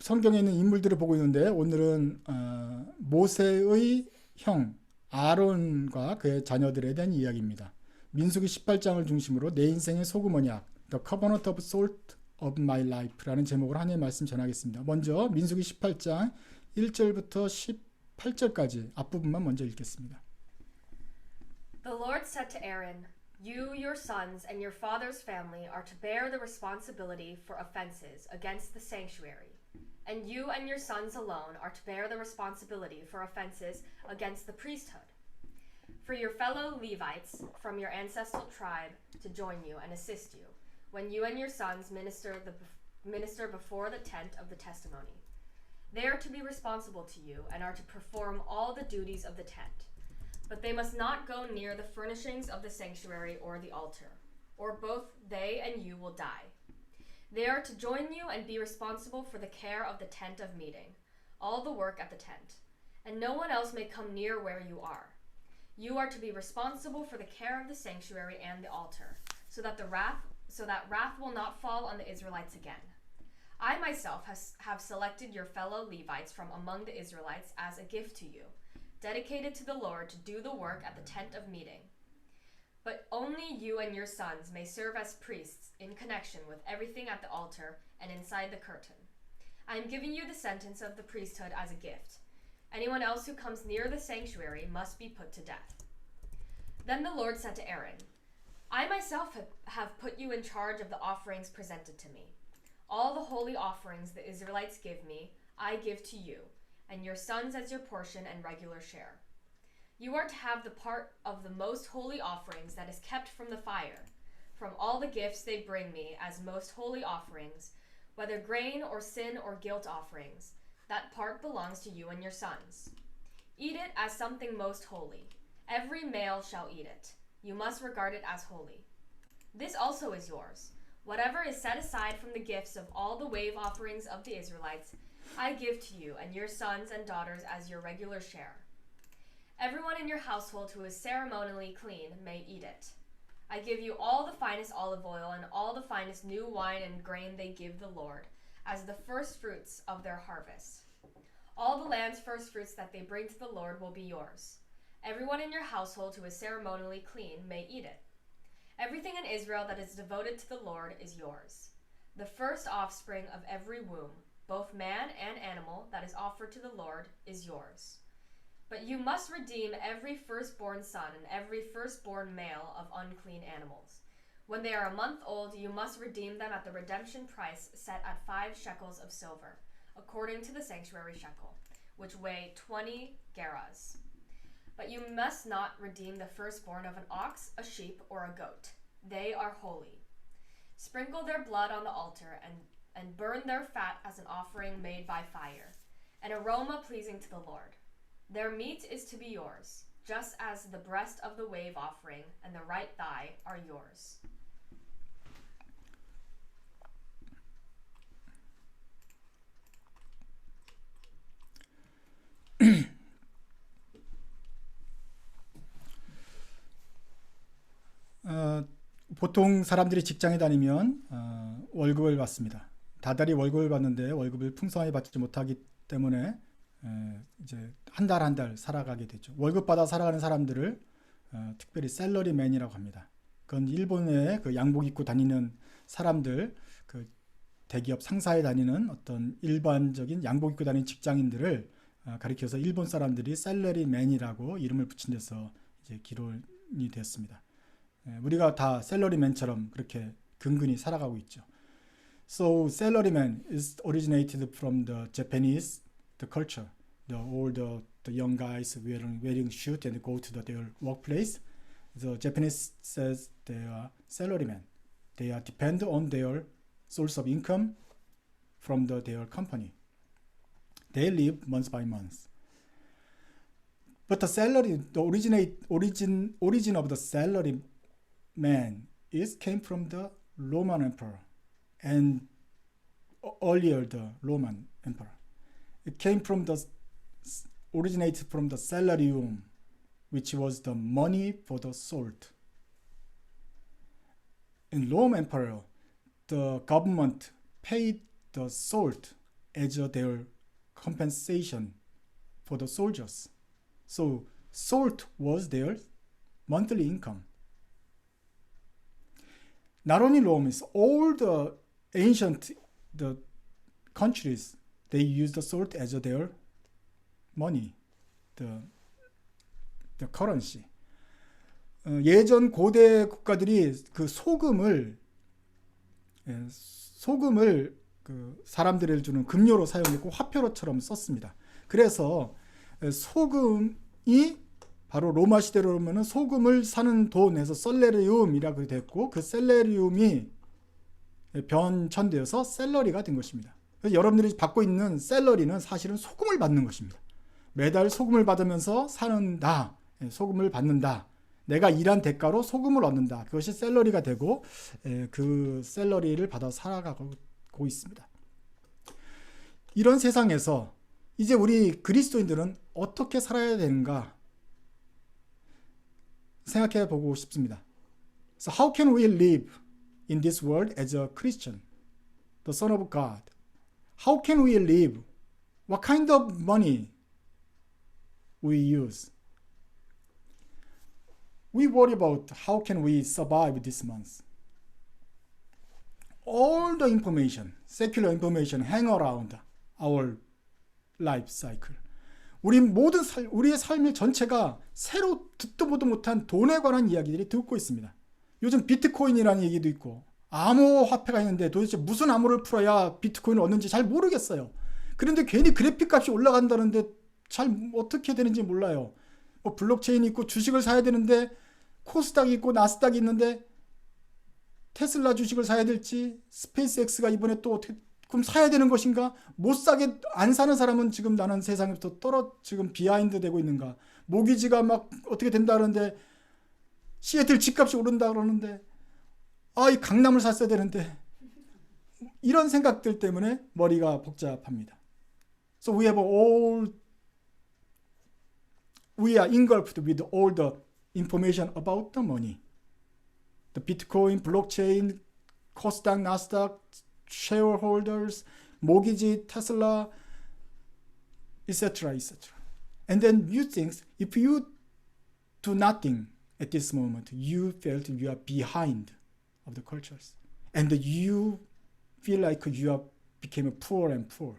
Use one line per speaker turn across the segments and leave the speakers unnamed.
성경에 있는 인물들을 보고 있는데 오늘은 모세의 형 아론과 그의 자녀들에 대한 이야기입니다. 민수기 18장을 중심으로 내 인생의 소금 언약 The Covenant of Salt of My Life라는 제목으로 하나님의 말씀 전하겠습니다. 먼저 민수기 18장 1절부터 18절까지 앞부분만 먼저 읽겠습니다.
The Lord said to Aaron, You, your sons, and your father's family are to bear the responsibility for offenses against the sanctuary, and you and your sons alone are to bear the responsibility for offenses against the priesthood. For your fellow Levites from your ancestral tribe to join you and assist you, when you and your sons minister before the tent of the testimony. They are to be responsible to you and are to perform all the duties of the tent. But they must not go near the furnishings of the sanctuary or the altar, or both they and you will die. They are to join you and be responsible for the care of the tent of meeting, all the work at the tent, and no one else may come near where you are. You are to be responsible for the care of the sanctuary and the altar, so that wrath will not fall on the Israelites again. I myself have selected your fellow Levites from among the Israelites as a gift to you, dedicated to the Lord to do the work at the tent of meeting. But only you and your sons may serve as priests in connection with everything at the altar and inside the curtain. I am giving you the sentence of the priesthood as a gift. Anyone else who comes near the sanctuary must be put to death. Then the Lord said to Aaron, I myself have put you in charge of the offerings presented to me. All the holy offerings the Israelites give me, I give to you, and your sons as your portion and regular share. You are to have the part of the most holy offerings that is kept from the fire, from all the gifts they bring me as most holy offerings, whether grain or sin or guilt offerings. That part belongs to you and your sons. Eat it as something most holy. Every male shall eat it. You must regard it as holy. This also is yours. Whatever is set aside from the gifts of all the wave offerings of the Israelites, I give to you and your sons and daughters as your regular share. Everyone in your household who is ceremonially clean may eat it. I give you all the finest olive oil and all the finest new wine and grain they give the Lord, as the first fruits of their harvest. All the land's first fruits that they bring to the Lord will be yours. Everyone in your household who is ceremonially clean may eat it. Everything in Israel that is devoted to the Lord is yours. The first offspring of every womb, both man and animal, that is offered to the Lord is yours. But you must redeem every firstborn son and every firstborn male of unclean animals. When they are a month old, you must redeem them at the redemption price set at 5 shekels of silver, according to the sanctuary shekel, which weigh 20 gerahs. But you must not redeem the firstborn of an ox, a sheep, or a goat. They are holy. Sprinkle their blood on the altar and burn their fat as an offering made by fire, an aroma pleasing to the Lord. Their meat is to be yours, just as the breast of the wave offering and the right thigh are yours.
보통 사람들이 직장에 다니면 월급을 받습니다. 다달이 월급을 받는데 월급을 풍성하게 받지 못하기 때문에 이제 한 달 한 달 살아가게 되죠. 월급 받아 살아가는 사람들을 특별히 셀러리맨이라고 합니다. 그건 일본의 그 양복 입고 다니는 사람들, 그 대기업 상사에 다니는 어떤 일반적인 양복 입고 다니는 직장인들을 가리켜서 일본 사람들이 셀러리맨이라고 이름을 붙인 데서 이제 기론이 되었습니다. 우리가 다 셀러리맨처럼 그렇게 근근히 살아가고 있죠. So salaryman is originated from the Japanese the culture. All the young guys wearing suit and go to their workplace. The Japanese says they are salaryman. They are depend on their source of income from their company. They live month by month. But the origin of the salary man came from the Roman Emperor and earlier the Roman Emperor. It originated from the salarium, which was the money for the salt. In Rome Emperor, the government paid the salt as their compensation for the soldiers. So salt was their monthly income. Not only Romans, all the ancient countries, they used the salt as their money, the currency. 예전 고대 국가들이 그 소금을 그 사람들을 주는 금료로 사용했고 화폐로처럼 썼습니다. 그래서 소금이 바로 로마 시대로 보면은 소금을 사는 돈에서 셀레리움이라고 됐고 그 셀레리움이 변천되어서 셀러리가 된 것입니다. 그래서 여러분들이 받고 있는 셀러리는 사실은 소금을 받는 것입니다. 매달 소금을 받으면서 사는다. 소금을 받는다. 내가 일한 대가로 소금을 얻는다. 그것이 셀러리가 되고 그 셀러리를 받아 살아가고 있습니다. 이런 세상에서 이제 우리 그리스도인들은 어떻게 살아야 되는가 생각해 보고 싶습니다. So how can we live in this world as a Christian, the Son of God? How can we live? What kind of money we use? We worry about how can we survive this month. All the information, secular information hang around our life cycle. 우리의 삶의 전체가 새로 듣도 보도 못한 돈에 관한 이야기들이 듣고 있습니다. 요즘 비트코인이라는 얘기도 있고 암호 화폐가 있는데 도대체 무슨 암호를 풀어야 비트코인을 얻는지 잘 모르겠어요. 그런데 괜히 그래픽 값이 올라간다는데 잘 어떻게 되는지 몰라요. 뭐 블록체인이 있고 주식을 사야 되는데 코스닥이 있고 나스닥이 있는데 테슬라 주식을 사야 될지 스페이스X가 이번에 또 어떻게 그럼 사야 되는 것인가? 못 사게 안 사는 사람은 지금 나는 세상에부터 지금 비하인드 되고 있는가? 모기지가 막 어떻게 된다 그러는데 시애틀 집값이 오른다 그러는데 이 강남을 샀어야 되는데 이런 생각들 때문에 머리가 복잡합니다. So we are engulfed with all the information about the money. The Bitcoin, blockchain, 코스닥, 나스닥, shareholders, 모기지, 테슬라, etc., etc. And then you think if you do nothing at this moment, you felt you are behind of the cultures, and you feel like you are became poor and poor.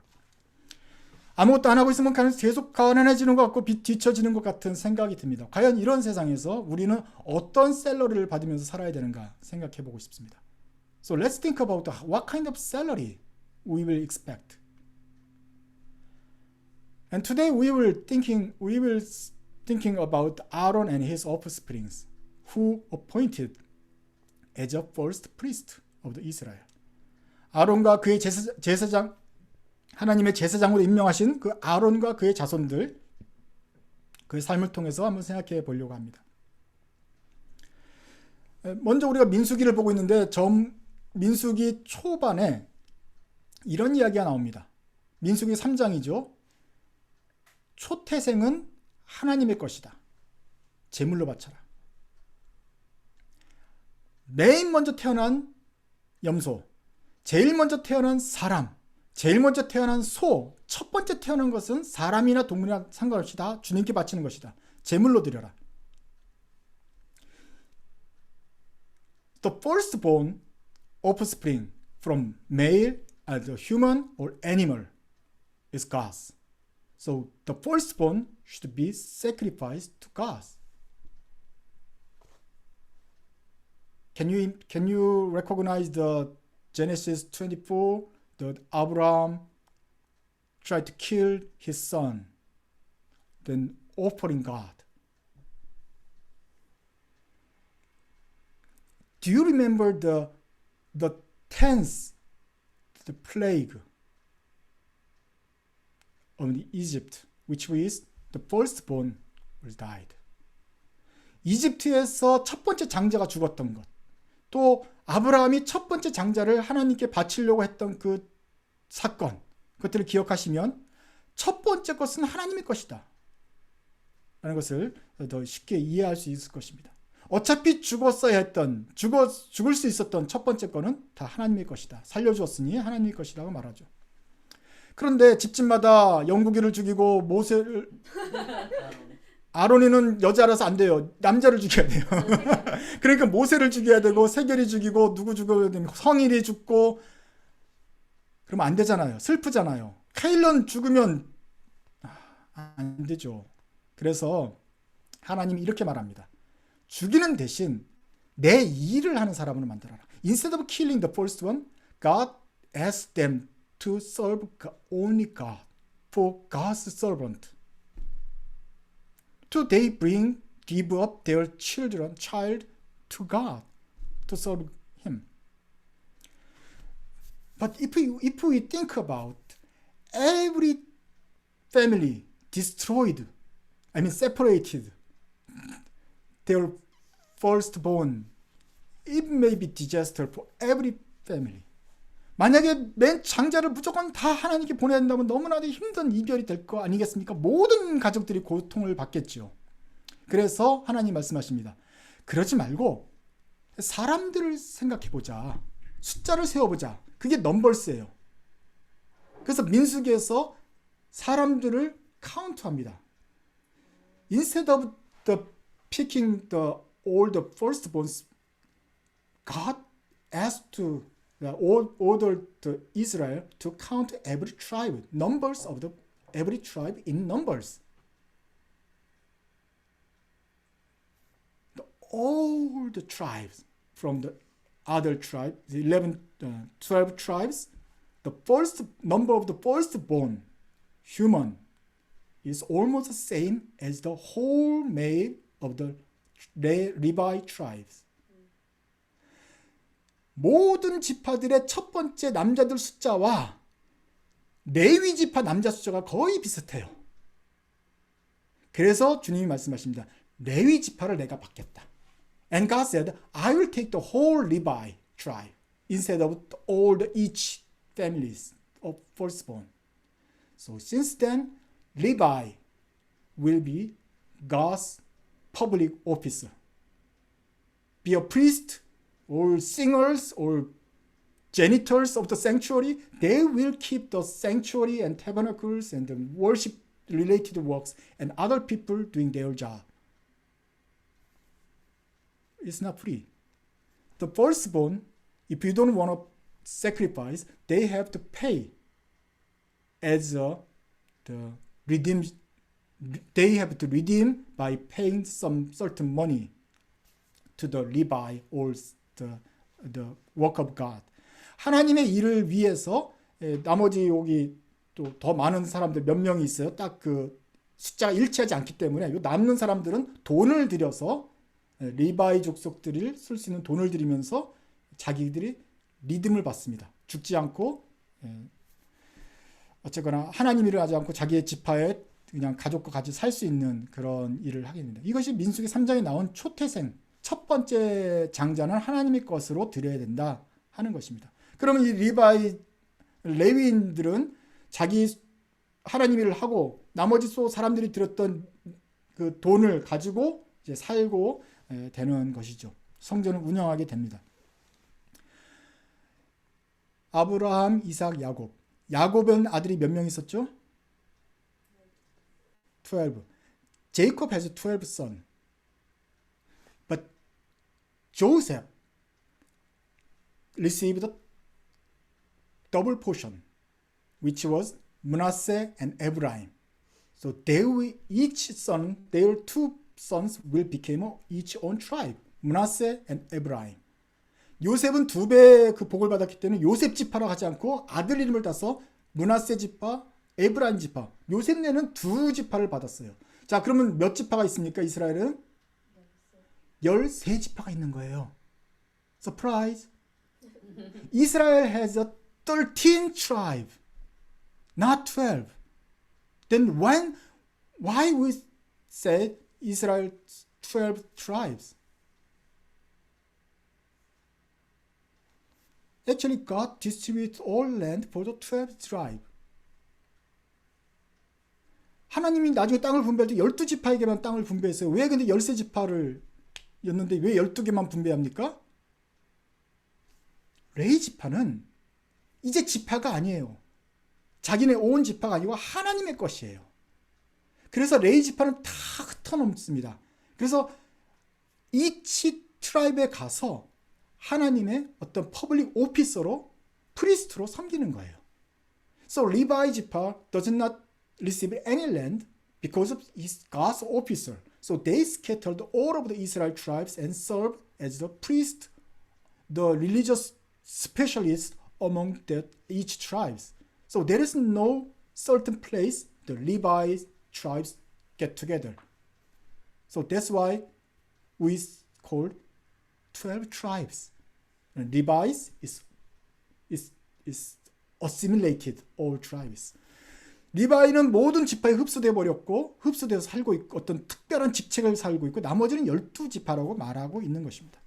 아무것도 안 하고 있으면 계속 가난해지는 것 같고 뒤처지는 것 같은 생각이 듭니다. 과연 이런 세상에서 우리는 어떤 셀러리를 받으면서 살아야 되는가 생각해 보고 싶습니다. So let's think about what kind of salary we will expect. And today we will thinking about Aaron and his offsprings, who appointed as a first priest of the Israel. 아론과 그의 제사장 하나님의 제사장으로 임명하신 그 아론과 그의 자손들 그의 삶을 통해서 한번 생각해 보려고 합니다. 먼저 우리가 민수기를 보고 있는데 민수기 초반에 이런 이야기가 나옵니다. 민수기 3장이죠. 초태생은 하나님의 것이다. 제물로 바쳐라. 맨 먼저 태어난 염소, 제일 먼저 태어난 사람, 제일 먼저 태어난 소, 첫 번째 태어난 것은 사람이나 동물이나 상관없이 다 주님께 바치는 것이다. 제물로 드려라. The firstborn offspring from male, either human or animal, is God's. So the firstborn should be sacrificed to God. Can you recognize the Genesis 24? That Abraham tried to kill his son, then offering God. Do you remember the 10th plague of Egypt, which is the firstborn died? 이집트에서 첫 번째 장자가 죽었던 것. 또 아브라함이 첫 번째 장자를 하나님께 바치려고 했던 그 사건, 그것들을 기억하시면 첫 번째 것은 하나님의 것이다 라는 것을 더 쉽게 이해할 수 있을 것입니다. 어차피 죽을 수 있었던 첫 번째 거는 다 하나님의 것이다. 살려주었으니 하나님의 것이라고 말하죠. 그런데 집집마다 영국인을 죽이고 모세를 아론이는 여자라서 안 돼요. 남자를 죽여야 돼요. 그러니까 모세를 죽여야 되고 세겔이 죽이고 누구 죽여야 되면 성일이 죽고 그러면 안 되잖아요. 슬프잖아요. 카일론 죽으면 안 되죠. 그래서 하나님이 이렇게 말합니다. 죽이는 대신 내 일을 하는 사람으로 만들어라. Instead of killing the first one, God asked them to serve only God for God's servant. To they give up their child to God to serve Him. But if we think about every family destroyed, separated, their firstborn, it may be disaster for every family. 만약에 맨 장자를 무조건 다 하나님께 보내야 된다면 너무나도 힘든 이별이 될 거 아니겠습니까? 모든 가족들이 고통을 받겠죠. 그래서 하나님 말씀하십니다. 그러지 말고 사람들을 생각해보자. 숫자를 세워보자. 그게 넘버스예요. 그래서 민수기에서 사람들을 카운트합니다. Instead of picking all the firstborns, God asked to ordered Israel to count every tribe, numbers of every tribe in numbers. All the tribes from the other tribe, the 12 tribes, the first number of the firstborn human is almost the same as the whole male of the Levi tribes. 모든 지파들의 첫 번째 남자들 숫자와 레위 지파 남자 숫자가 거의 비슷해요. 그래서 주님이 말씀하십니다. 레위 지파를 내가 받겠다. And God said, I will take the whole Levi tribe instead of all the each families of firstborn. So since then, Levi will be God's public officer. Be a priest, or singers, or janitors of the sanctuary. They will keep the sanctuary and tabernacles and the worship-related works, and other people doing their job. It's not free. The firstborn, if you don't want to sacrifice, they have to pay as the redeem. They have to redeem by paying some certain money to the Levi or the work of God. 하나님의 일을 위해서 나머지 여기 또 더 많은 사람들 몇 명이 있어요. 딱 그 숫자가 일치하지 않기 때문에 요 남는 사람들은 돈을 들여서 리바이 족속들을 쓸 수 있는 돈을 들이면서 자기들이 리듬을 받습니다. 죽지 않고 어쨌거나 하나님 일을 하지 않고 자기의 지파에 그냥 가족과 같이 살 수 있는 그런 일을 하게 됩니다. 이것이 민수기 3장에 나온 초태생 첫 번째 장자는 하나님의 것으로 드려야 된다 하는 것입니다. 그러면 이 레위인들은 자기 하나님 일을 하고 나머지 또 사람들이 들었던 그 돈을 가지고 이제 살고 되는 것이죠. 성전을 운영하게 됩니다. 아브라함, 이삭, 야곱. 야곱은 아들이 몇 명 있었죠? 12. Jacob has 12 sons. But Joseph received a double portion, which was Manasseh and Ephraim. So each son, their two sons will become each own tribe, Manasseh and Ephraim. 요셉은 두 배 그 복을 받았기 때문에 요셉 지파라고 하지 않고 아들 이름을 따서 므낫세 지파, 에브라임 지파. 요셉네는 두 지파를 받았어요. 자, 그러면 몇 지파가 있습니까? 이스라엘은 13지파가 있는 거예요. Surprise. Israel has a 13 tribe, not 12. Then why we say Israel 12 tribes? Actually, God distributed all land for the 12 tribe. 하나님이 나중에 땅을 분배할 때 12지파에게만 땅을 분배했어요. 왜 근데 13지파를 였는데 왜 12개만 분배합니까? 레위 지파는 이제 지파가 아니에요. 자기네 온 지파가 아니고 하나님의 것이에요. 그래서 레위 지파는 다 흩어넘습니다. 그래서 이치 트라이브에 가서 하나님의 어떤 퍼블릭 오피서로 프리스트로 섬기는 거예요. So Levi 지파 does not receive any land because of his God's officer. So they scattered all over the Israel tribes and served as the priest, the religious specialists among each tribes. So there is no certain place the Levi tribes get together. So that's why we call 12 tribes. And Levi is assimilated all tribes. 리바이는 모든 지파에 흡수돼 버렸고 흡수돼서 살고 있고 어떤 특별한 직책을 살고 있고 나머지는 12지파라고 말하고 있는 것입니다.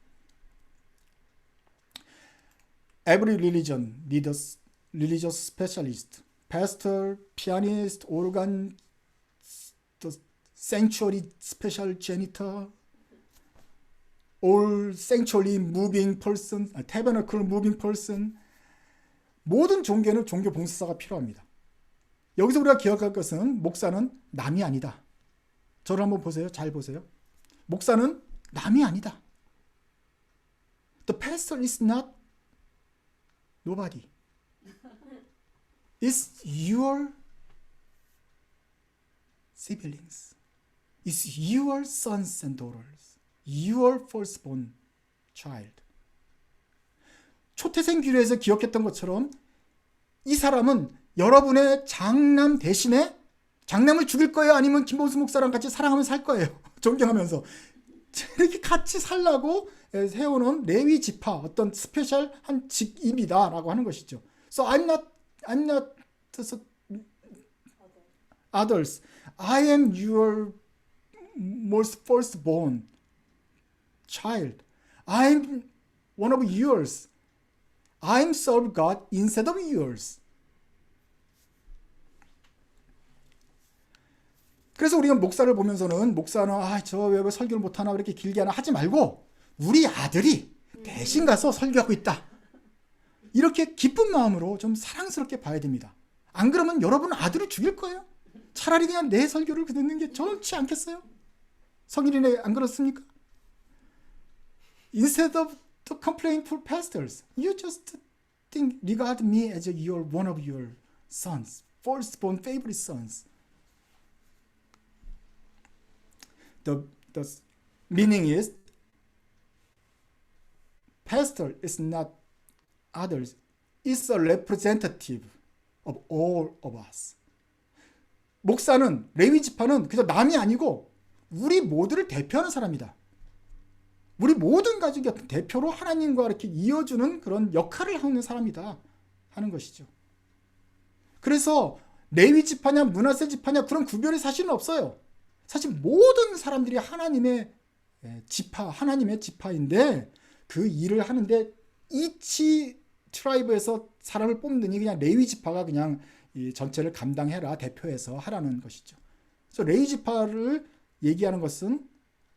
Every religion needs a religious specialist, pastor, pianist, organ, the sanctuary special janitor, all sanctuary moving person, tabernacle moving person. 모든 종교는 종교 봉사사가 필요합니다. 여기서 우리가 기억할 것은 목사는 남이 아니다. 저를 한번 보세요. 잘 보세요. 목사는 남이 아니다. The pastor is not nobody. It's your siblings. It's your sons and daughters. Your firstborn child. 초태생 규례에서 기억했던 것처럼 이 사람은 여러분의 장남 대신에 장남을 죽일 거예요? 아니면 김범수 목사랑 같이 사랑하면서 살 거예요? 존경하면서. 이렇게 같이 살라고 세우는 레위 지파, 어떤 스페셜한 직임이다 라고 하는 것이죠. So I'm not others. I am your most firstborn child. I'm one of yours. I'm serve God instead of yours. 그래서 우리가 목사를 보면서는 목사는 저 왜 설교를 못하나 이렇게 길게 하나 하지 말고 우리 아들이 대신 가서 설교하고 있다. 이렇게 기쁜 마음으로 좀 사랑스럽게 봐야 됩니다. 안 그러면 여러분 아들을 죽일 거예요. 차라리 그냥 내 설교를 듣는 게 좋지 않겠어요? 성인이네 안 그렇습니까? Instead of to complain for pastors, you just regard me as one of your sons, firstborn favorite sons. The meaning is pastor is not others. It's a representative of all of us. 목사는 레위 지파는 그저 남이 아니고 우리 모두를 대표하는 사람이다. 우리 모든 가족의 어떤 대표로 하나님과 이렇게 이어주는 그런 역할을 하는 사람이다 하는 것이죠. 그래서 레위 지파냐 므낫세 지파냐 그런 구별이 사실은 없어요. 사실 모든 사람들이 하나님의 지파, 하나님의 지파인데 그 일을 하는데 이치 트라이브에서 사람을 뽑느니 그냥 레위 지파가 그냥 이 전체를 감당해라, 대표해서 하라는 것이죠. 그래서 레위 지파를 얘기하는 것은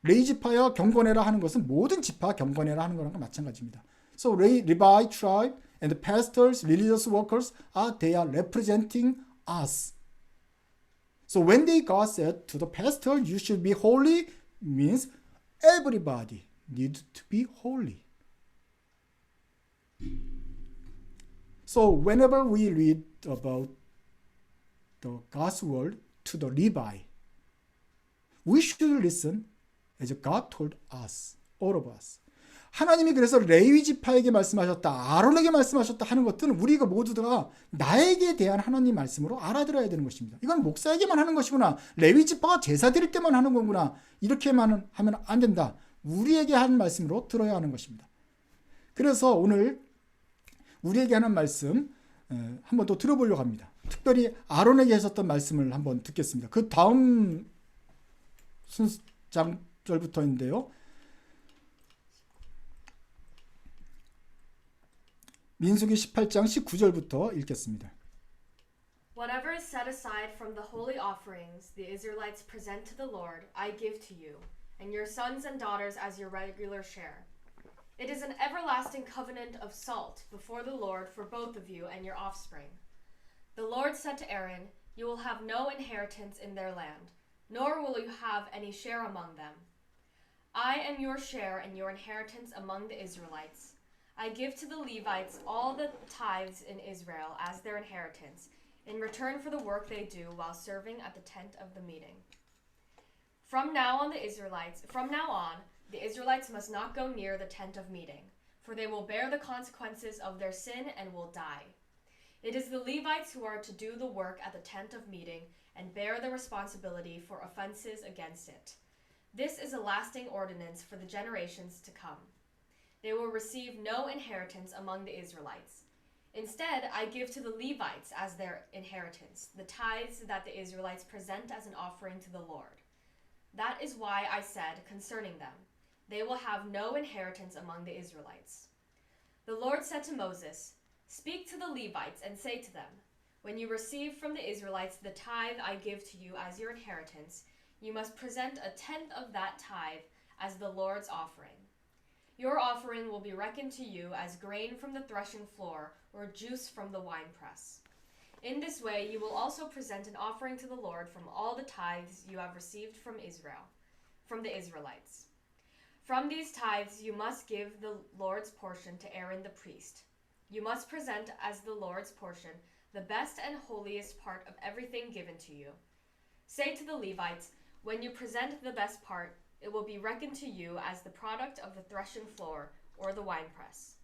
레위 지파야 경건해라 하는 것은 모든 지파 경건해라 하는 거랑 마찬가지입니다. So Levi tribe and the pastors, religious workers they are representing us. So when God said to the pastor, you should be holy, means everybody needs to be holy. So whenever we read about the God's word to the Levi, we should listen as God told us, all of us. 하나님이 그래서 레위 지파에게 말씀하셨다, 아론에게 말씀하셨다 하는 것들은 우리가 모두 다 나에게 대한 하나님 말씀으로 알아들어야 되는 것입니다. 이건 목사에게만 하는 것이구나. 레위 지파가 제사 드릴 때만 하는 거구나. 이렇게만 하면 안 된다. 우리에게 하는 말씀으로 들어야 하는 것입니다. 그래서 오늘 우리에게 하는 말씀 한번 더 들어보려고 합니다. 특별히 아론에게 하셨던 말씀을 한번 듣겠습니다. 그 다음 장절부터인데요. 민수기 18장 19절부터 읽겠습니다.
Whatever is set aside from the holy offerings the Israelites present to the Lord, I give to you, and your sons and daughters as your regular share. It is an everlasting covenant of salt before the Lord for both of you and your offspring. The Lord said to Aaron, "You will have no inheritance in their land, nor will you have any share among them. I am your share and your inheritance among the Israelites. I give to the Levites all the tithes in Israel as their inheritance, in return for the work they do while serving at the tent of the meeting. From now on, the Israelites must not go near the tent of meeting, for they will bear the consequences of their sin and will die. It is the Levites who are to do the work at the tent of meeting and bear the responsibility for offenses against it. This is a lasting ordinance for the generations to come. They will receive no inheritance among the Israelites. Instead, I give to the Levites as their inheritance the tithes that the Israelites present as an offering to the Lord. That is why I said concerning them, they will have no inheritance among the Israelites. The Lord said to Moses, "Speak to the Levites and say to them, when you receive from the Israelites the tithe I give to you as your inheritance, you must present a tenth of that tithe as the Lord's offering. Your offering will be reckoned to you as grain from the threshing floor or juice from the winepress. In this way you will also present an offering to the Lord from all the tithes you have received from the Israelites. From these tithes you must give the Lord's portion to Aaron the priest. You must present as the Lord's portion the best and holiest part of everything given to you. Say to the Levites, when you present the best part, it will be reckoned to you as the product of the threshing floor or the winepress.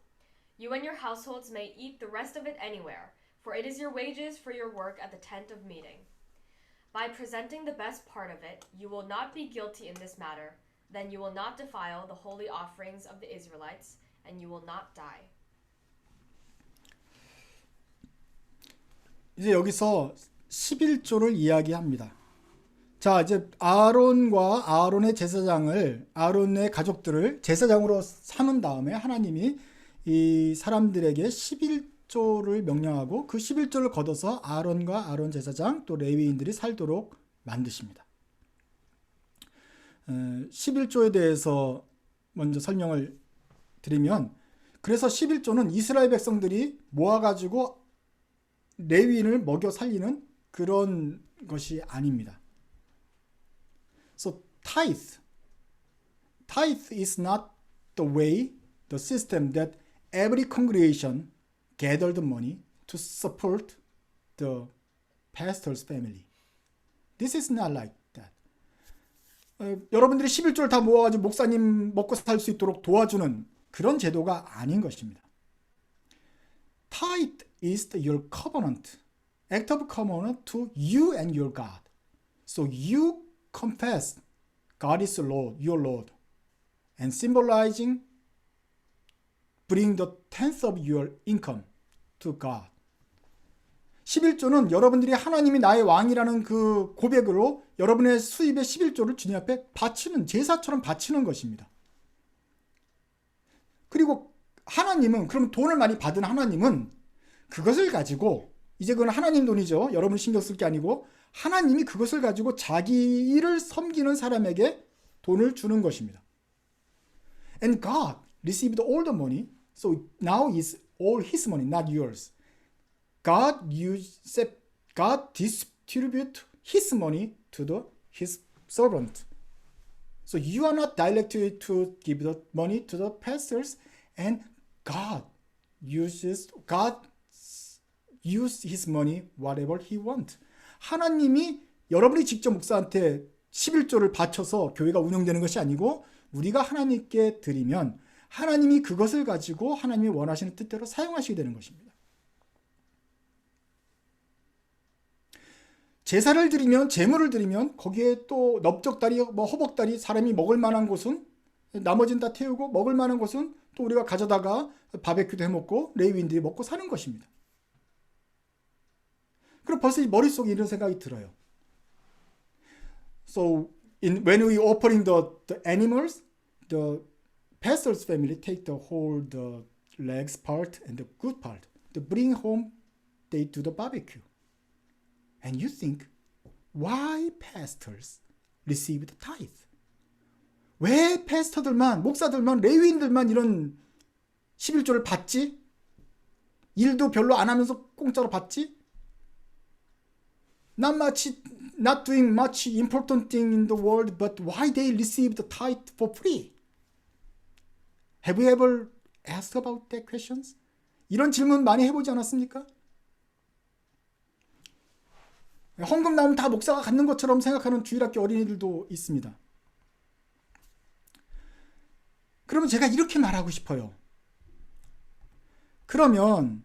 You and your households may eat the rest of it anywhere, for it is your wages for your work at the tent of meeting. By presenting the best part of it, you will not be guilty in this matter. Then you will not defile the holy offerings of the Israelites, and you will not die."
이제 여기서 11조를 이야기합니다. 자, 이제 아론의 제사장을, 아론의 가족들을 제사장으로 삼은 다음에 하나님이 이 사람들에게 11조를 명령하고 그 11조를 걷어서 아론과 아론 제사장 또 레위인들이 살도록 만드십니다. 11조에 대해서 먼저 설명을 드리면, 그래서 11조는 이스라엘 백성들이 모아가지고 레위인을 먹여 살리는 그런 것이 아닙니다. So tithe is not the way, the system that every congregation gathered money to support the pastor's family. This is not like that. 여러분들이 11조를 다 모아가지고 목사님 먹고 살 수 있도록 도와주는 그런 제도가 아닌 것입니다. Tithe is your covenant, act of covenant to you and your God. So you confess God is Lord, your Lord, and symbolizing bring the tenth of your income to God. 11조는 여러분들이 하나님이 나의 왕이라는 그 고백으로 여러분의 수입의 11조를 주님 앞에 바치는, 제사처럼 바치는 것입니다. 그리고 하나님은, 그럼 돈을 많이 받은 하나님은 그것을 가지고, 이제 그건 하나님 돈이죠. 여러분 신경 쓸 게 아니고 하나님이 그것을 가지고 자기 일을 섬기는 사람에게 돈을 주는 것입니다. And God received all the money, so now it's all His money, not yours. God distribute His money to His servant. So you are not directed to give the money to the pastors, and God use His money whatever He wants. 하나님이 여러분이 직접 목사한테 11조를 바쳐서 교회가 운영되는 것이 아니고 우리가 하나님께 드리면 하나님이 그것을 가지고 하나님이 원하시는 뜻대로 사용하시게 되는 것입니다. 제사를 드리면, 제물을 드리면 거기에 또 넓적다리, 허벅다리, 사람이 먹을 만한 곳은 나머지는 다 태우고 먹을 만한 곳은 또 우리가 가져다가 바베큐도 해먹고 레위인들이 먹고 사는 것입니다. 그럼 벌써 머릿속에 이런 생각이 들어요. So when we offering the animals, the pastor's family take the whole the legs part and the good part. To bring home, they do the barbecue. And you think, why pastors receive the tithe? 왜 패스터들만, 목사들만, 레위인들만 이런 11조를 받지? 일도 별로 안 하면서 공짜로 받지? not doing much important thing in the world, but why they receive the tithe for free? Have you ever asked about that questions? 이런 질문 많이 해보지 않았습니까? 헌금 나오면 다 목사가 갖는 것처럼 생각하는 주일학교 어린이들도 있습니다. 그러면 제가 이렇게 말하고 싶어요. 그러면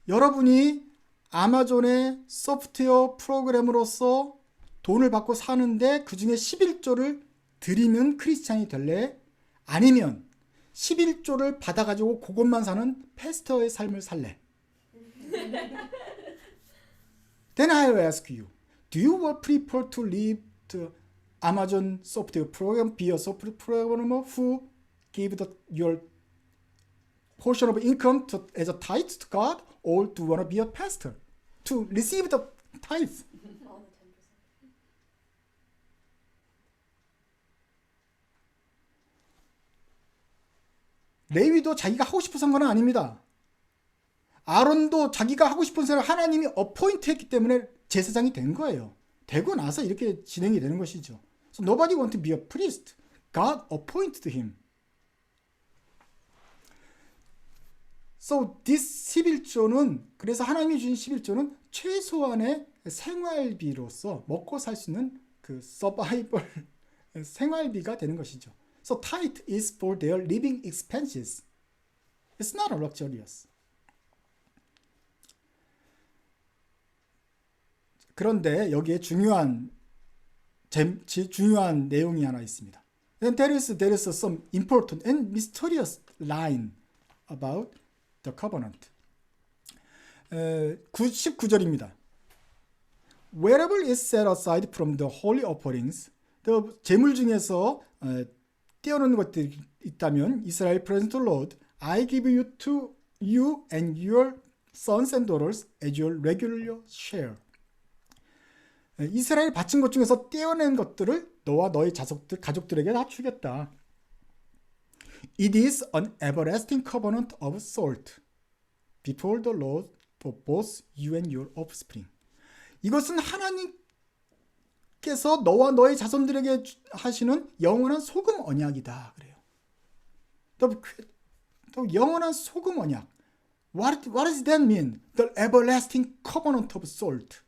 여러분이 아마존의 소프트웨어 프로그램으로서 돈을 받고 사는데 그 중에 11조를 드리면 크리스찬이 될래? 아니면 11조를 받아가지고 그것만 사는 패스터의 삶을 살래? Then I will ask you, do you prefer to live the Amazon software program, be a software programmer who give your portion of income as a tithe to God, or do you want to be a pastor to receive the tithe?
All the 10%.
레위도 자기가 하고 싶어서 한 건 아닙니다. 아론도 자기가 하고 싶은 사람 하나님이 어포인트했기 때문에 제사장이 된 거예요. 되고 나서 이렇게 진행이 되는 것이죠. So nobody want to be a priest. God appointed him. So this 11조는 그래서 하나님이 주신 11조는 최소한의 생활비로서 먹고 살 수 있는 그 서바이벌 생활비가 되는 것이죠. So tithe is for their living expenses. It's not a luxurious. 그런데 여기에 중요한 내용이 하나 있습니다. Then there is some important and mysterious line about the covenant. 19절입니다. Wherever is set aside from the holy offerings, the 제물 중에서 떼어놓는 것들이 있다면 이스라엘 present Lord, I give you to you and your sons and daughters as your regular share. 이스라엘 바친 것 중에서 떼어낸 것들을 너와 너의 가족들에게 다 주겠다. It is an everlasting covenant of salt before the Lord for both you and your offspring. 이것은 하나님께서 너와 너의 자손들에게 하시는 영원한 소금 언약이다. 그래요. 또 영원한 소금 언약. What does that mean? The everlasting covenant of salt.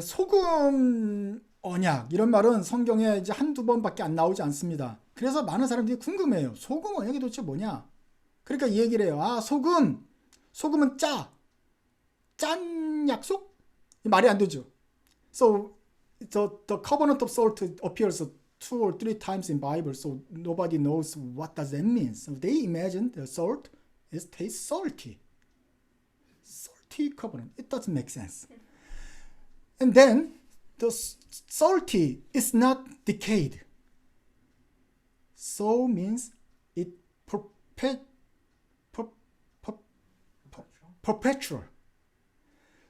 소금 언약 이런 말은 성경에 이제 한두 번밖에 안 나오지 않습니다. 그래서 많은 사람들이 궁금해요. 소금 언약이 도대체 뭐냐? 그러니까 이 얘기를 해요. 아, 소금은 짠 약속? 말이 안 되죠. So the covenant of salt appears 2 or 3 times in Bible, so nobody knows what does that mean. So they imagine the salt tastes salty. Salty covenant. It doesn't make sense. And then the salty is not decayed. So means it perpetual.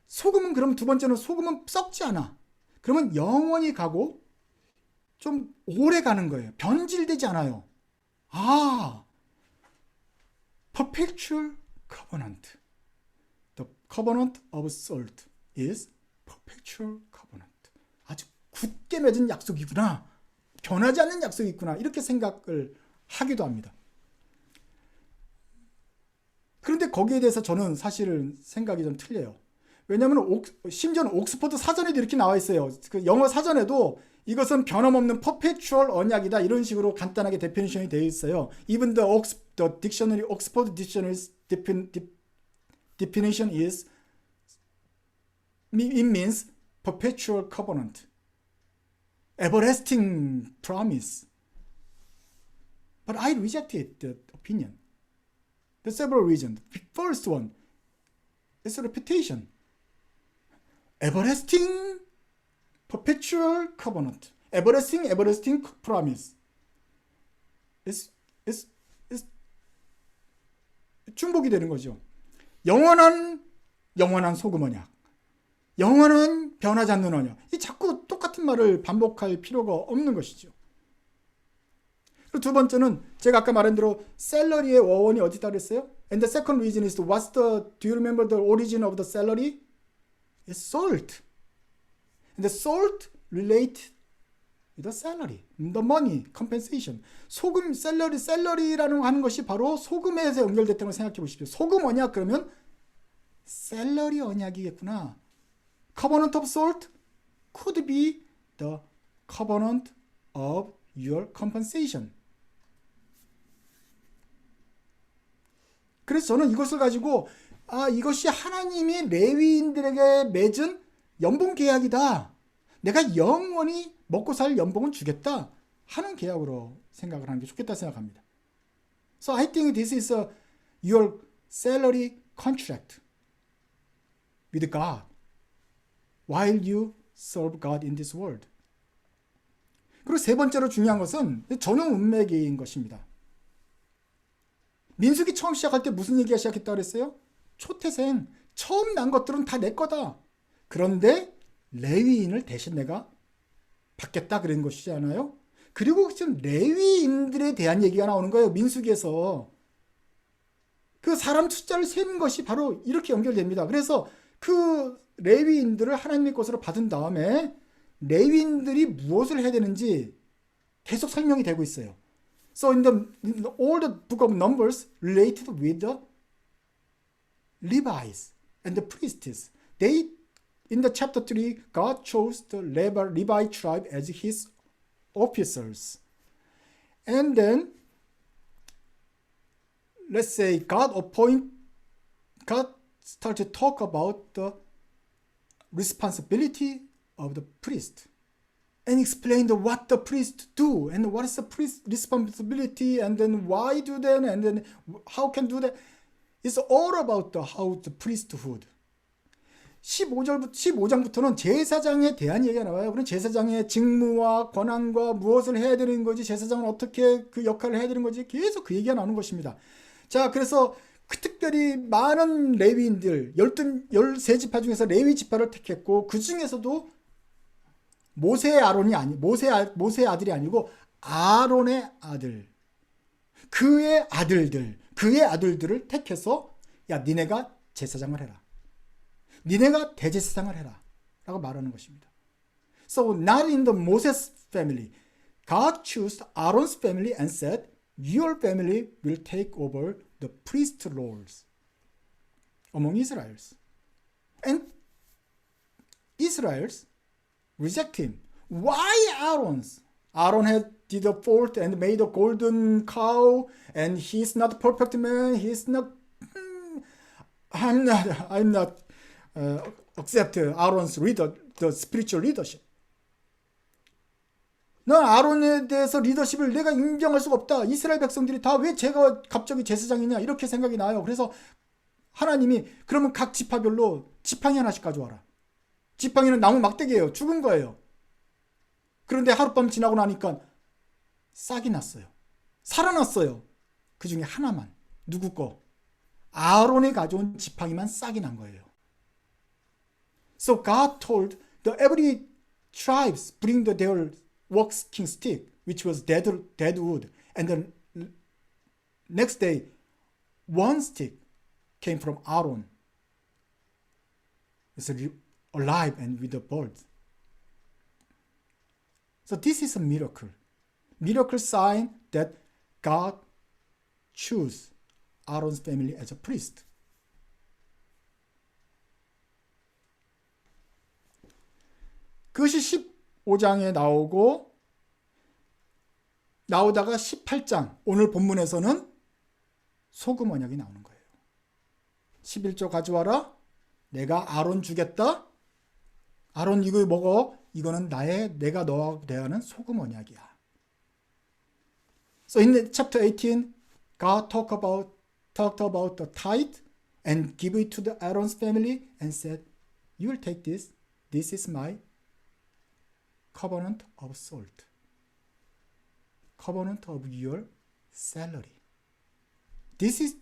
소금은 그럼 두 번째는 소금은 썩지 않아. 그러면 영원히 가고 좀 오래 가는 거예요. 변질되지 않아요. 아, perpetual covenant. The covenant of salt is perpetual covenant. 아주 굳게 맺은 약속이구나. 변하지 않는 약속이 있구나. 이렇게 생각을 하기도 합니다. 그런데 거기에 대해서 저는 사실은 생각이 좀 틀려요. 왜냐하면 심지어는 옥스퍼드 사전에도 이렇게 나와 있어요. 그 영어 사전에도 이것은 변함없는 perpetual 언약이다. 이런 식으로 간단하게 데피니션이 되어 있어요. Even the dictionary, Oxford Dictionary's definition is it means perpetual covenant, everlasting promise. But I rejected that opinion. There's several reasons. The first one is a repetition. Everlasting, perpetual covenant. Everlasting promise. It's 중복이 되는 거죠. 영원한 소금 언약. 영원한 변하지 않는 언약. 이 자꾸 똑같은 똑같은 말을 반복할 필요가 없는 것이죠. 그리고 두 번째는 제가 아까 말한 대로 샐러리의 어원이 어디다 그랬어요? And the second reason is do you remember the origin of the celery? It's salt. And the salt relate with the salary, the money, compensation. 소금, 샐러리라는 하는 것이 바로 소금에서 연결됐다는 걸 생각해 보십시오. 소금 언약 그러면 샐러리 언약이겠구나. Covenant of salt could be the covenant of your compensation. 그래서 저는 이것을 가지고 이것이 하나님이 레위인들에게 맺은 연봉 계약이다. 내가 영원히 먹고 살 연봉은 주겠다 하는 계약으로 생각을 하는 게 좋겠다 생각합니다. So I think this is your salary contract with God while you serve God in this world. 그리고 세 번째로 중요한 것은 전용 운명인 것입니다. 민수기 처음 시작할 때 무슨 얘기가 시작했다 그랬어요? 초태생, 처음 난 것들은 다 내 거다. 그런데 레위인을 대신 내가 받겠다 그런 것이지 않아요? 그리고 지금 레위인들에 대한 얘기가 나오는 거예요. 민수기에서. 그 사람 숫자를 세는 것이 바로 이렇게 연결됩니다. 그래서 그 레위인들을 하나님의 것으로 받은 다음에 레위인들이 무엇을 해야 되는지 계속 설명이 되고 있어요. So in all the book of Numbers related with the Levites and the priests. In the chapter 3, God chose the Levi tribe as his officers. And then, let's say God started to talk about the responsibility of the priest and explained what the priest do and what is the priest responsibility and then why do that and then how can do that. It's all about how the priesthood. 15장부터는 제사장에 대한 얘기가 나와요. 그럼 제사장의 직무와 권한과 무엇을 해야 되는 거지, 제사장은 어떻게 그 역할을 해야 되는 거지, 계속 그 얘기가 나오는 것입니다. 자, 그래서 특별히 많은 레위인들, 13지파 중에서 레위 지파를 택했고, 그 중에서도 모세의 아들이 아니고 아론의 아들, 그의 아들들을 택해서 야, 니네가 제사장을 해라. 니네가 대제사장을 해라. 라고 말하는 것입니다. So not in the Moses family. God chose Aaron's family and said, your family will take over the priest roles among Israelites. And Israelites reject him. Why Aaron's? Aaron did the fault and made a golden cow and he's not a perfect man. He's not, I'm not accept Aaron's the spiritual leadership. 난 아론에 대해서 리더십을 내가 인정할 수가 없다. 이스라엘 백성들이 다 왜 제가 갑자기 제사장이냐 이렇게 생각이 나요. 그래서 하나님이 그러면 각 지파별로 지팡이 하나씩 가져와라. 지팡이는 나무 막대기예요. 죽은 거예요. 그런데 하룻밤 지나고 나니까 싹이 났어요. 살아났어요. 그 중에 하나만. 누구 거? 아론이 가져온 지팡이만 싹이 난 거예요. So God told every tribes bring their walking stick, which was dead wood, and then next day, one stick came from Aaron. It's alive and with a bird. So this is a miracle sign that God chose Aaron's family as a priest. 그것이 15장에 나오다가 18장, 오늘 본문에서는 소금 언약이 나오는 거예요. 11조 가져와라. 내가 아론 주겠다. 아론 이거 먹어. 이거는 내가 너와 대하는 소금 언약이야. So in chapter 18, God talked about the tithe and give it to the Aaron's family and said, you will take this. This is my covenant of salt. covenant of your salary.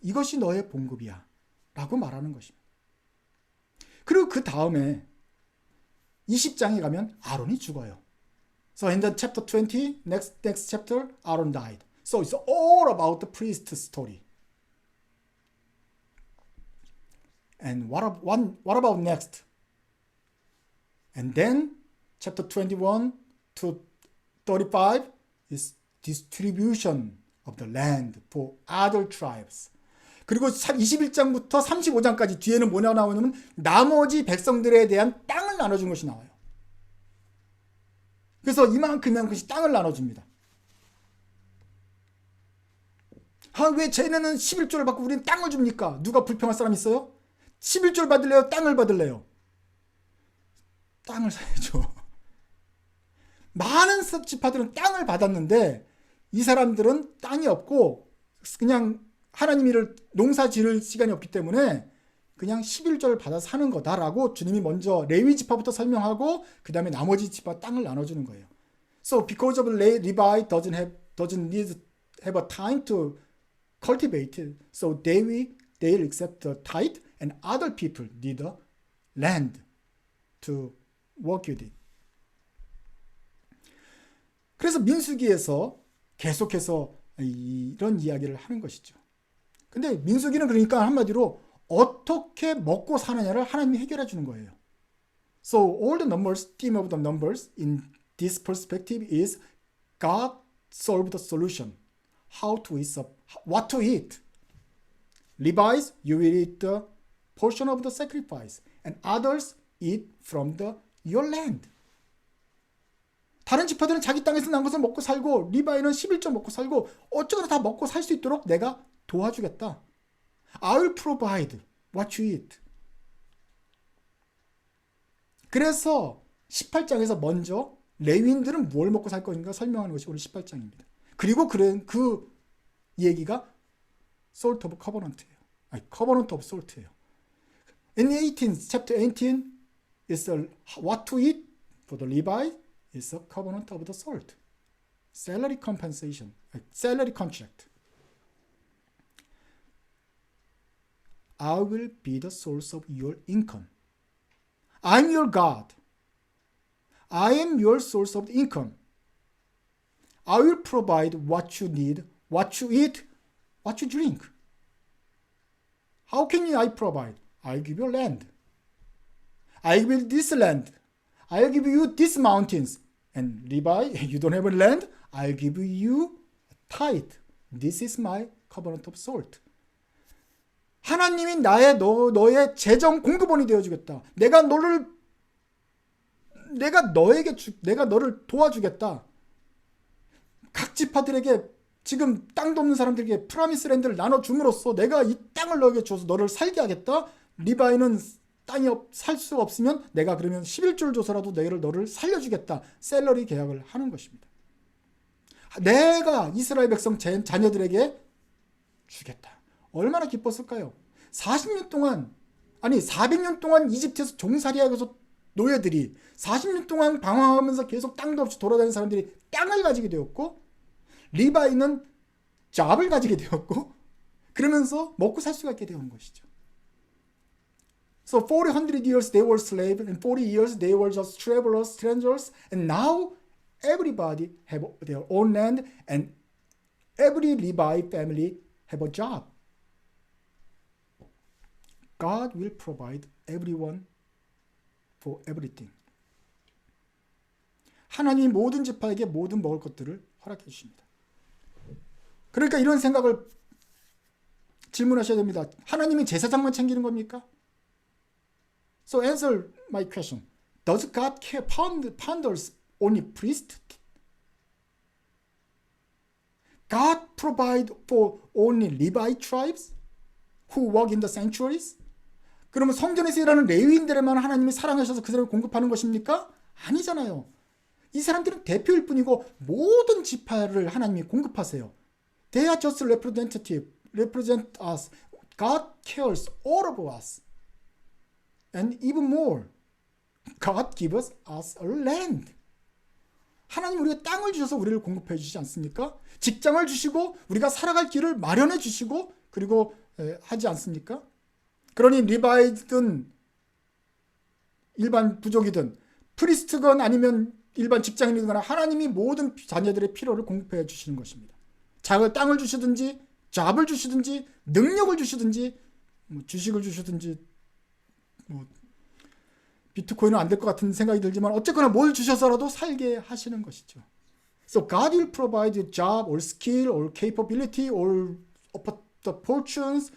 이것이 너의 봉급이야. 라고 말하는 것입니다. 그리고 그 다음에 20장에 가면 아론이 죽어요. So in the chapter 20, next chapter, Aaron died. So it's all about the priest story. And what about next? And then chapter 21 to 35 is distribution of the land for other tribes. 그리고 21장부터 35장까지 뒤에는 뭐냐 나오냐면 나머지 백성들에 대한 땅을 나눠준 것이 나와요. 그래서 이만큼씩 땅을 나눠줍니다. 왜 쟤네는 11조를 받고 우리는 땅을 줍니까? 누가 불평할 사람 있어요? 11조를 받을래요? 땅을 받을래요? 땅을 사야죠. 많은 지파들은 땅을 받았는데 이 사람들은 땅이 없고 그냥 하나님 일을 농사 지을 시간이 없기 때문에 그냥 11조를 받아 사는 거다라고 주님이 먼저 레위 지파부터 설명하고 그 다음에 나머지 지파 땅을 나눠주는 거예요. So because of Levi doesn't need have a time to cultivate it, so they'll accept the tithe, and other people need the land to work with it. 그래서 민수기에서 계속해서 이런 이야기를 하는 것이죠. 근데 민수기는 그러니까 한마디로 어떻게 먹고 사느냐를 하나님이 해결해 주는 거예요. So all the numbers, theme of the numbers in this perspective is God solved the solution. How to eat, what to eat. Levites, you will eat the portion of the sacrifice, and others eat from your land. 다른 지파들은 자기 땅에서 난 것을 먹고 살고 리바이는 11조 먹고 살고 어쩌거나 다 먹고 살 수 있도록 내가 도와주겠다. I will provide what you eat. 그래서 18장에서 먼저 레위인들은 뭘 먹고 살 것인가 설명하는 것이 오늘 18장입니다. 그리고 그 얘기가 Salt of Covenant예요. 아니, Covenant of Salt예요. In chapter 18 is what to eat for the Levite is a covenant of the salt. Salary compensation, salary contract. I will be the source of your income. I'm your God. I am your source of income. I will provide what you need, what you eat, what you drink. How can I provide? I'll give you land. I give you this land. I'll give you these mountains. And Levi, you don't have a land? I'll give you a tithe. This is my covenant of salt. 하나님이 너의 재정 공급원이 되어주겠다. 내가 너를 도와주겠다. 각 지파들에게 지금 땅도 없는 사람들에게 프라미스 랜드를 나눠줌으로써 내가 이 땅을 너에게 줘서 너를 살게 하겠다. 리바이는 땅이 살 수 없으면 내가 그러면 11조를 줘서라도 너를 살려주겠다. 셀러리 계약을 하는 것입니다. 내가 이스라엘 백성 자녀들에게 주겠다. 얼마나 기뻤을까요? 400년 동안 이집트에서 종살이하면서 노예들이 40년 동안 방황하면서 계속 땅도 없이 돌아다니는 사람들이 땅을 가지게 되었고 리바이는 잡을 가지게 되었고 그러면서 먹고 살 수가 있게 되는 것이죠. So 400 years they were slaves and 40 years they were just travelers, strangers, and now everybody have their own land and every Levi family have a job. God will provide everyone for everything. 하나님이 모든 지파에게 모든 먹을 것들을 허락해 주십니다. 그러니까 이런 생각을 질문하셔야 됩니다. 하나님이 제사장만 챙기는 겁니까? So answer my question. Does God care ponders only priest? God provide for only Levi tribes who work in the sanctuaries? 그러면 성전에서 일하는 레위인들에만 하나님이 사랑하셔서 그 사람을 공급하는 것입니까? 아니잖아요. 이 사람들은 대표일 뿐이고 모든 지파를 하나님이 공급하세요. They are just represent us. God cares all of us. And even more, God gives us a land. 하나님 우리가 땅을 주셔서 우리를 공급해 주시지 않습니까? 직장을 주시고 우리가 살아갈 길을 마련해 주시고 그리고 하지 않습니까? 그러니 리바이든 일반 부족이든 프리스트건 아니면 일반 직장인이거나 하나님이 모든 자녀들의 필요를 공급해 주시는 것입니다. 땅을 주시든지 잡을 주시든지 능력을 주시든지 주식을 주시든지 비트코인은 안 될 것 같은 생각이 들지만 어쨌거나 뭘 주셔서라도 살게 하시는 것이죠. So God will provide you job or skill or capability or the fortunes.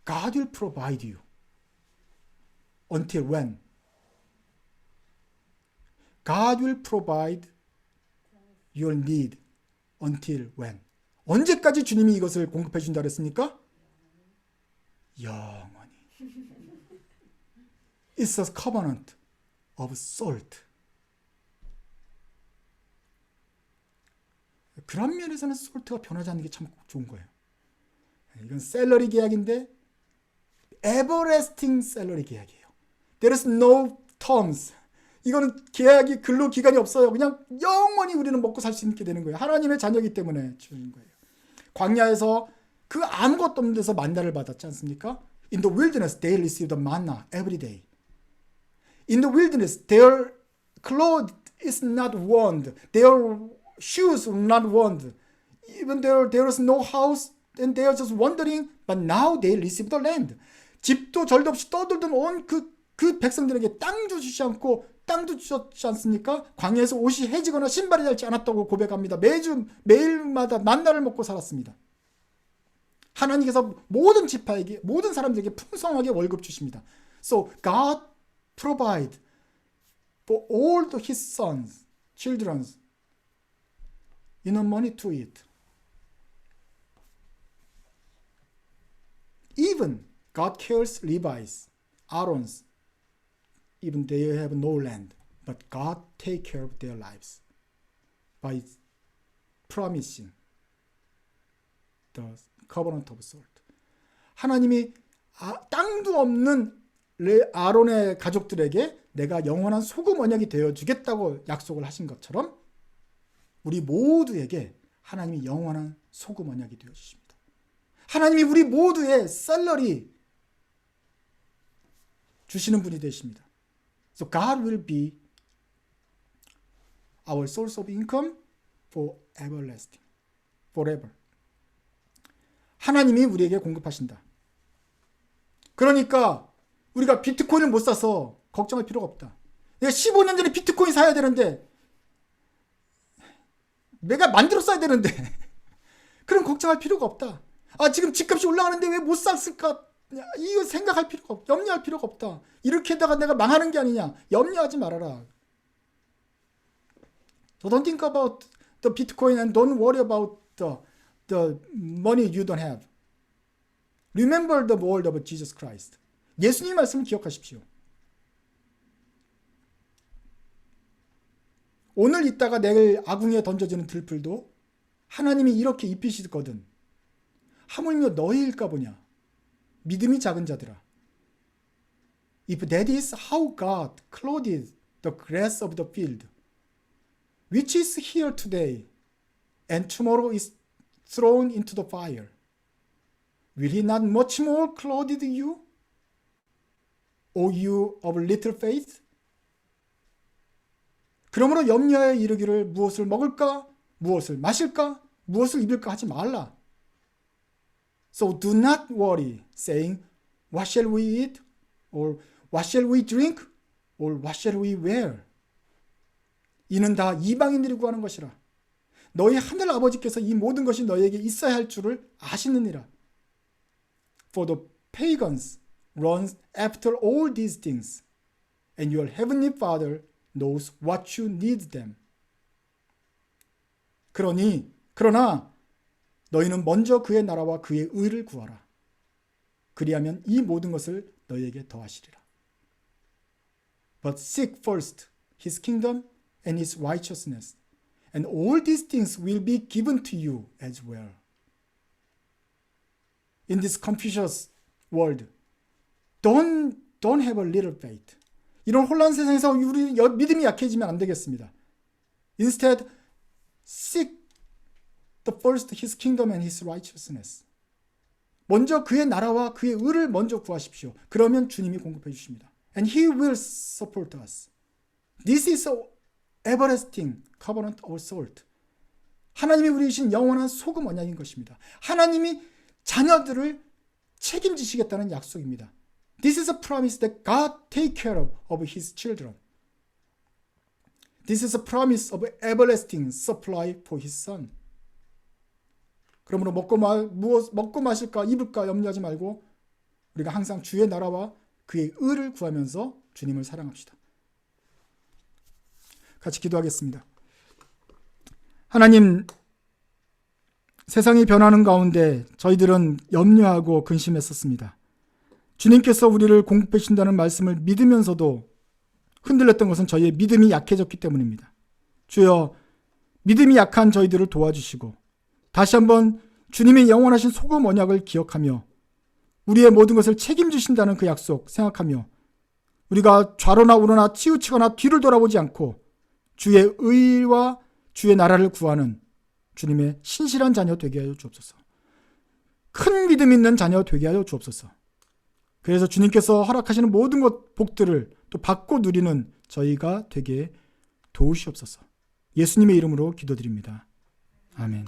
God will provide you. Until when? God will provide your need. Until when? 언제까지 주님이 이것을 공급해 준다 그랬습니까? 영원히. It's a covenant of salt. 그런 면에서는 솔트가 변하지 않는 게 참 좋은 거예요. 이건 셀러리 계약인데 everlasting 셀러리 계약이에요. There is no terms. 이거는 계약이 근로 기간이 없어요. 그냥 영원히 우리는 먹고 살 수 있게 되는 거예요. 하나님의 자녀이기 때문에 주는 거예요. 광야에서 그 아무것도 없는 데서 만나를 받았지 않습니까? In the wilderness they received the manna every day. In the wilderness their clothes is not worn. Their shoes were not worn. Even there was no house and they are just wandering. But now they received the land. 집도 절도 없이 떠들던 온 그 백성들에게 땅 주시지 않고 땅도 주셨지 않습니까? 광야에서 옷이 해지거나 신발이 닳지 않았다고 고백합니다. 매일마다 만나를 먹고 살았습니다. 하나님께서 모든 지파에게 모든 사람들에게 풍성하게 월급 주십니다. So God provide for all his sons, children, enough money to eat. Even God cares Levi's, Aaron's, even they have no land, but God take care of their lives by promising the covenant of salt. 하나님이 땅도 없는 아론의 가족들에게 내가 영원한 소금 언약이 되어 주겠다고 약속을 하신 것처럼 우리 모두에게 하나님이 영원한 소금 언약이 되어 주십니다. 하나님이 우리 모두의 셀러리 주시는 분이 되십니다. So God will be our source of income for everlasting, forever. 하나님이 우리에게 공급하신다. 그러니까 우리가 비트코인을 못 사서 걱정할 필요가 없다. 내가 15년 전에 비트코인 사야 되는데 내가 만들어 써야 되는데 그럼 걱정할 필요가 없다. 지금 집값이 올라가는데 왜 못 샀을까? 이거 생각할 필요가 없다. 염려할 필요가 없다. 이렇게 하다가 내가 망하는 게 아니냐. 염려하지 말아라. So don't think about the Bitcoin and don't worry about the money you don't have. Remember the word of Jesus Christ. 예수님 말씀을 기억하십시오. 오늘 있다가 내일 아궁이에 던져지는 들풀도 하나님이 이렇게 입히시거든. 하물며 너희일까 보냐. 믿음이 작은 자들아. If that is how God clothed the grass of the field, which is here today, and tomorrow is thrown into the fire, will he not much more clothe you, O you of little faith? 그러므로 염려하여 이르기를 무엇을 먹을까, 무엇을 마실까, 무엇을 입을까 하지 말라. So do not worry, saying, what shall we eat? Or what shall we drink? Or what shall we wear? 이는 다 이방인들이 구하는 것이라. 너희 하늘 아버지께서 이 모든 것이 너희에게 있어야 할 줄을 아시느니라. For the pagans run after all these things, and your heavenly Father knows what you need them. 그러나 너희는 먼저 그의 나라와 그의 의를 구하라. 그리하면 이 모든 것을 너희에게 더하시리라. But seek first his kingdom and his righteousness, and all these things will be given to you as well. In this Confucius world, don't have a little faith. 이런 혼란 세상에서 우리 믿음이 약해지면 안 되겠습니다. Instead, seek the first his kingdom and his righteousness. 먼저 그의 나라와 그의 의를 먼저 구하십시오. 그러면 주님이 공급해 주십니다. And he will support us. This is a everlasting covenant of salt. 하나님이 우리 주신 영원한 소금 언약인 것입니다. 하나님이 자녀들을 책임지시겠다는 약속입니다. This is a promise that God take care of his children. This is a promise of everlasting supply for his son. 그러므로 먹고 마실까 입을까 염려하지 말고 우리가 항상 주의 나라와 그의 의를 구하면서 주님을 사랑합시다. 같이 기도하겠습니다. 하나님, 세상이 변하는 가운데 저희들은 염려하고 근심했었습니다. 주님께서 우리를 공급해 주신다는 말씀을 믿으면서도 흔들렸던 것은 저희의 믿음이 약해졌기 때문입니다. 주여, 믿음이 약한 저희들을 도와주시고 다시 한번 주님의 영원하신 소금 언약을 기억하며 우리의 모든 것을 책임지신다는 그 약속 생각하며 우리가 좌로나 우로나 치우치거나 뒤를 돌아보지 않고 주의 의와 주의 나라를 구하는 주님의 신실한 자녀 되게 하여 주옵소서. 큰 믿음 있는 자녀 되게 하여 주옵소서. 그래서 주님께서 허락하시는 모든 것 복들을 또 받고 누리는 저희가 되게 도우시옵소서. 예수님의 이름으로 기도드립니다. 아멘.